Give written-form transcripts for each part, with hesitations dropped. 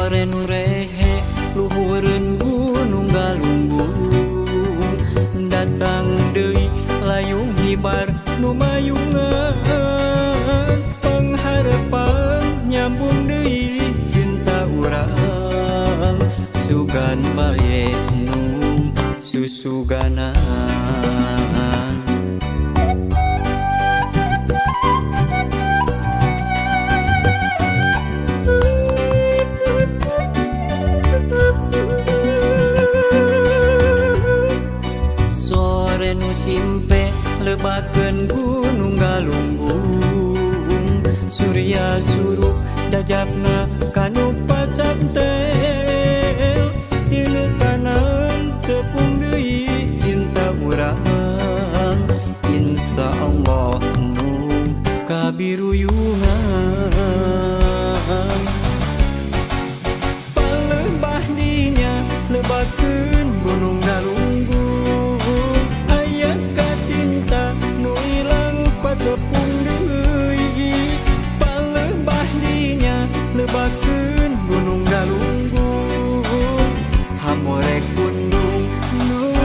Sore nu rehe luhureun gunung Galunggung, datang deui layung hibar nu mayungan, pangharepan nyambung deui cinta urang, sugan bae nu susuganan. Simpe lebakeun gunung Galunggung, surya surup dajabna kanu pacantel, tilu tanan tepung deui cinta urang, insya Allah nu kabiruyungan. Palebah dinya lebakeun gunung Galunggung, tepung deui palebah dinya lebakeun gunung Galunggung, hamorek gunung nu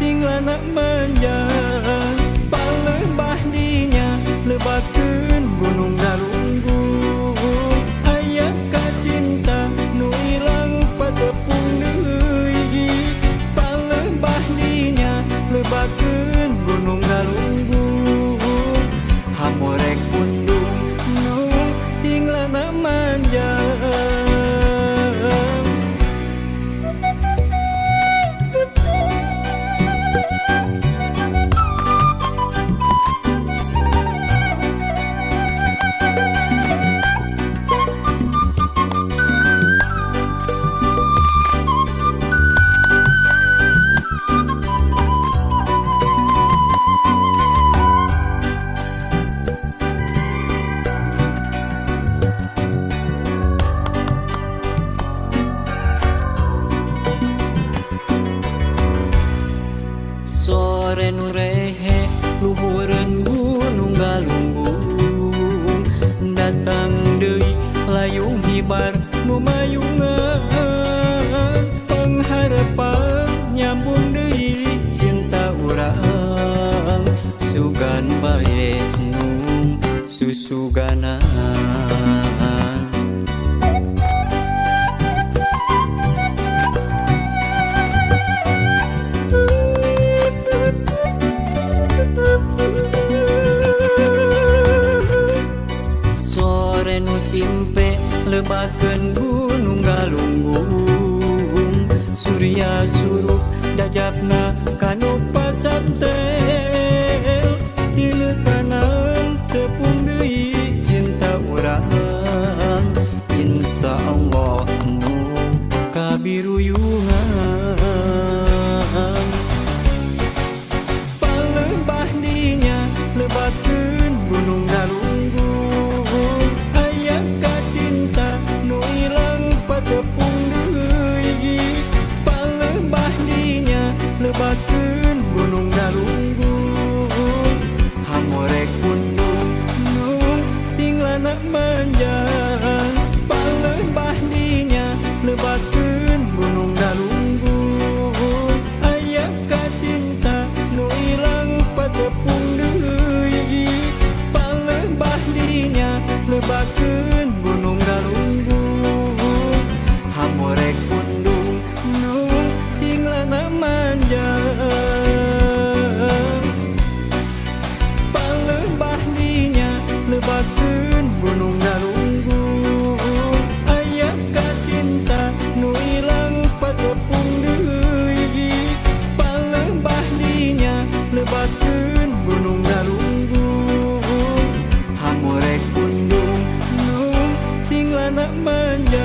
singlana manjang, palebah dinya lebakeun gunung Galunggung, aya kacinta nu ilang patepung deui palebah dinya lebakeun gunung Galunggung, hamorek pundung nu singlana manjang. Sore nu rehe luhureun gunung Galunggung, datang deui layung hibar nu mayungan, pangharepan nyambung deui cinta urang, sugan bae nu susuganan. Sore nu simpe lebakeun gunung Galunggung, surya surup dajabna kanu pacantel, tilu tanan tepung deui cinta urang, insya Allah nu kabiruyungan. Palebah dinya lebakeun gunung Galunggung, aya kacinta nu ilang patepung deui palebah dinya lebakeun gunung Galunggung, hamorek pundung nu singlana manjang, palebah dinya lebakeun gunung Galunggung, aya kacinta nu ilang patepung deui palebah dinya lebakeun gunung Galunggung, hamorek pundung nu singlana manjang, palebah dinya lebakeun gunung Galunggung, aya kacinta nu ilang patepung deui palebah dinya lebakeun gunung Galunggung, hamorek pundung nu singlana manjang.